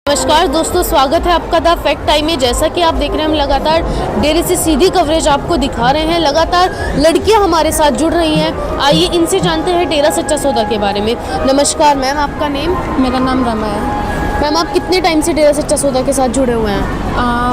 नमस्कार दोस्तों, स्वागत है आपका द फैक्ट टाइम में। जैसा कि आप देख रहे हैं, हम लगातार डेरे से सीधी कवरेज आपको दिखा रहे हैं। लगातार लड़कियां हमारे साथ जुड़ रही हैं। आइए इनसे जानते हैं डेरा सच्चा सौदा के बारे में। नमस्कार मैम, आपका नेम? मेरा नाम रमा है। मैम, आप कितने टाइम से डेरा सच्चा सौदा के साथ जुड़े हुए हैं?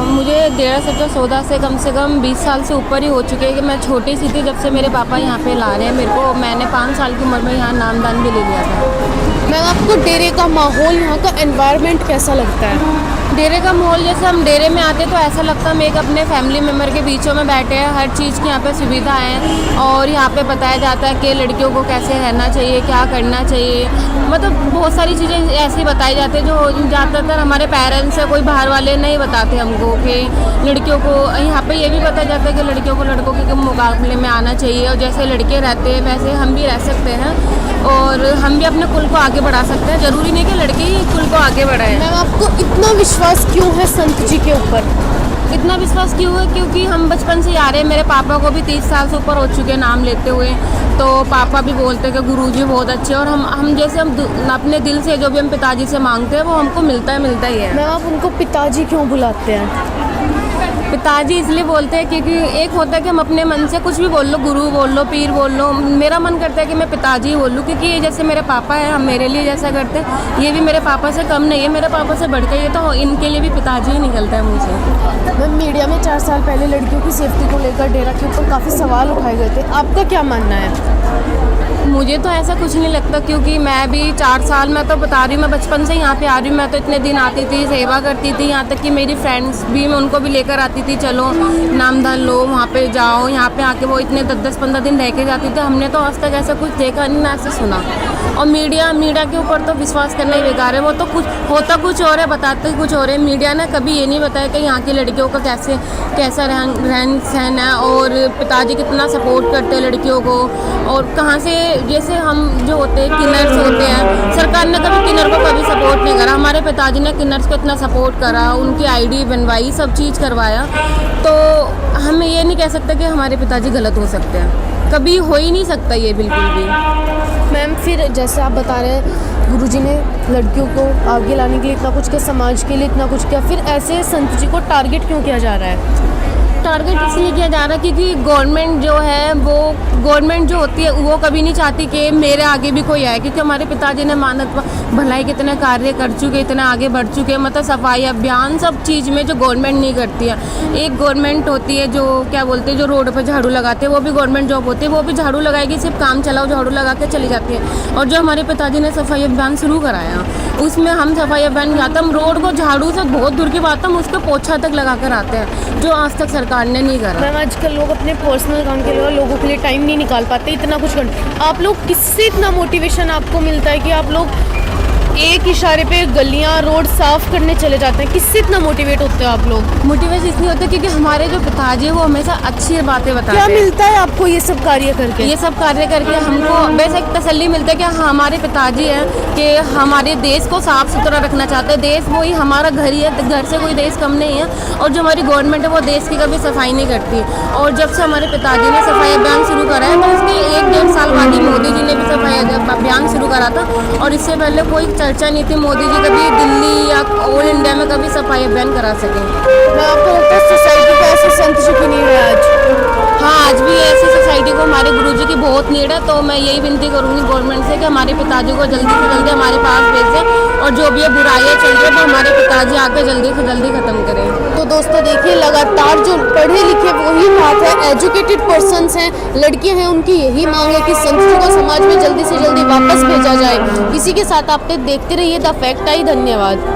मुझे डेरा सच्चा सौदा से कम 20 साल से ऊपर ही हो चुके हैं कि मैं छोटी सी थी जब से मेरे पापा यहाँ पे ला रहे हैं मेरे को। मैंने 5 साल की उम्र में यहाँ नामदान भी ले लिया था। मैम, आपको डेरे का माहौल, यहाँ का एनवायरनमेंट कैसा लगता है? डेरे का माहौल, जैसे हम डेरे में आते तो ऐसा लगता है हम एक अपने फैमिली मेम्बर के बीचों में बैठे हैं। हर चीज़ की यहाँ पे सुविधा है और यहाँ पे बताया जाता है कि लड़कियों को कैसे रहना चाहिए, क्या करना चाहिए। मतलब बहुत सारी चीज़ें ऐसी बताई जाती है जो ज़्यादातर हमारे पेरेंट्स या कोई बाहर वाले नहीं बताते हमको कि लड़कियों को। यहाँ पे ये भी बताया जाता है कि लड़कियों को लड़कों के मुकाबले में आना चाहिए और जैसे लड़के रहते हैं वैसे हम भी रह सकते हैं और हम भी अपने कुल को आगे बढ़ा सकते हैं। ज़रूरी नहीं कि लड़के ही कुल को आगे बढ़ाएं। मैम, आपको इतना विश्वास क्यों है संत जी के ऊपर? इतना विश्वास क्यों है? क्योंकि हम बचपन से आ रहे हैं। मेरे पापा को भी 30 साल से ऊपर हो चुके हैं नाम लेते हुए। तो पापा भी बोलते हैं कि गुरुजी बहुत अच्छे हैं और हम जैसे हम अपने दिल से जो भी हम पिताजी से मांगते हैं वो हमको मिलता ही है। मैम, आप उनको पिताजी क्यों बुलाते हैं? पिताजी इसलिए बोलते हैं क्योंकि एक होता है कि हम अपने मन से कुछ भी बोल लो, गुरु बोल लो, पीर बोल लो। मेरा मन करता है कि मैं पिताजी बोल लूँ क्योंकि ये जैसे मेरे पापा हैं, हम मेरे लिए जैसा करते हैं, ये भी मेरे पापा से कम नहीं है, मेरे पापा से बढ़ के ये तो इनके लिए भी पिताजी ही निकलता है मुझसे। मैम, मीडिया में 4 साल पहले लड़कियों की सेफ्टी को लेकर डेरा के ऊपर काफ़ी सवाल उठाए गए थे। आपका क्या मानना है? मुझे तो ऐसा कुछ नहीं लगता क्योंकि मैं भी 4 साल, मैं तो बता रही हूँ, मैं बचपन से यहाँ पे आ रही हूँ। मैं तो इतने दिन आती थी, सेवा करती थी, यहाँ तक कि मेरी फ्रेंड्स भी, मैं उनको भी लेकर आती थी, चलो नामदान लो, वहाँ पे जाओ। यहाँ पे आके वो इतने 10-15 दिन रह के जाती थी। हमने तो आज तक ऐसा कुछ देखा नहीं, ना ऐसे सुना। और मीडिया के ऊपर तो विश्वास करना ही बेकार है। वो तो कुछ होता कुछ और है, बताते कुछ और है। मीडिया ने कभी ये नहीं बताया कि यहाँ की लड़कियों का कैसा रहन सहन है और पिताजी कितना सपोर्ट करते हैं लड़कियों को। और कहाँ से, जैसे हम जो होते हैं किन्नर्स होते हैं, सरकार ने कभी किन्नर को कभी सपोर्ट नहीं करा। हमारे पिताजी ने किन्नर्स को इतना सपोर्ट करा, उनकी आईडी बनवाई, सब चीज़ करवाया। तो हम ये नहीं कह सकते कि हमारे पिताजी गलत हो सकते हैं, कभी हो ही नहीं सकता ये बिल्कुल भी। मैम, फिर जैसे आप बता रहे हैं गुरुजी ने लड़कियों को आगे लाने के लिए इतना कुछ किया, समाज के लिए इतना कुछ किया, फिर ऐसे संत जी को टारगेट क्यों किया जा रहा है? टारगेट इसलिए किया जा रहा है क्योंकि गवर्नमेंट जो है, वो गवर्नमेंट जो होती है वो कभी नहीं चाहती कि मेरे आगे भी कोई आए। क्योंकि हमारे पिताजी ने मानव भलाई के इतने कार्य कर चुके, इतने आगे बढ़ चुके हैं। मतलब सफाई अभियान, सब चीज़ में जो गवर्नमेंट नहीं करती है। एक गवर्नमेंट होती है जो क्या बोलते हैं, जो रोड पर झाड़ू लगाते हैं, वो भी गवर्नमेंट जॉब होती है, वो भी झाड़ू लगाएगी, सिर्फ काम चलाओ, झाड़ू लगा के चली जाती है। और जो हमारे पिताजी ने सफाई अभियान शुरू कराया, उसमें हम सफाई अभियान जाते, हम रोड को झाड़ू से बहुत दूर की बात है, हम उसको पोछा तक लगा कर आते हैं, जो आज तक सरकार ने नहीं करा। मैम, आजकल लोग अपने पर्सनल काम के लिए लोगों के लिए टाइम नहीं निकाल पाते इतना कुछ करने। आप लोग किससे इतना मोटिवेशन आपको मिलता है कि आप लोग एक इशारे पे गलियां, रोड साफ करने चले जाते हैं? किससे इतना मोटिवेट होते हो आप लोग? मोटिवेशन इसलिए होता है क्योंकि हमारे जो पिताजी है वो हमेशा अच्छी बातें बताते हैं। क्या मिलता है आपको ये सब कार्य करके? ये सब कार्य करके हमको वैसे एक तसल्ली मिलता है कि हमारे पिताजी हैं कि हमारे देश को साफ सुथरा रखना चाहते हैं। देश वही हमारा घर ही है, घर से कोई देश कम नहीं है। और जो हमारी गवर्नमेंट है वो देश की कभी सफाई नहीं करती। और जब से हमारे पिताजी ने सफाई अभियान शुरू करा है तो उसके 1-1.5 साल बाद ही मोदी जी ने भी सफाई अभियान शुरू करा था। और इससे पहले कोई चर्चा नहीं थी मोदी जी कभी दिल्ली या ऑल इंडिया में कभी सफाई अभियान करा सके। मैं आपको लगता है सोसाइटी को ऐसे संत जी की नीड है आज? हाँ, आज भी ऐसी सोसाइटी को हमारे गुरुजी की बहुत नीड है। तो मैं यही विनती करूँगी गवर्नमेंट से कि हमारे पिताजी को जल्दी से जल्दी हमारे पास भेजें और जो भी ये बुराइयाँ चल रही है वो हमारे पिताजी आके जल्दी से जल्दी ख़त्म करें। तो दोस्तों देखिए, लगातार जो पढ़े लिखे वही बात है, एजुकेटेड पर्सन्स हैं, लड़कियां हैं, उनकी यही मांग है कि संत जी को समाज में जल्दी से जल्दी वापस भेजा जाए। इसी के साथ आप देखते रहिए द फैक्ट आई। धन्यवाद।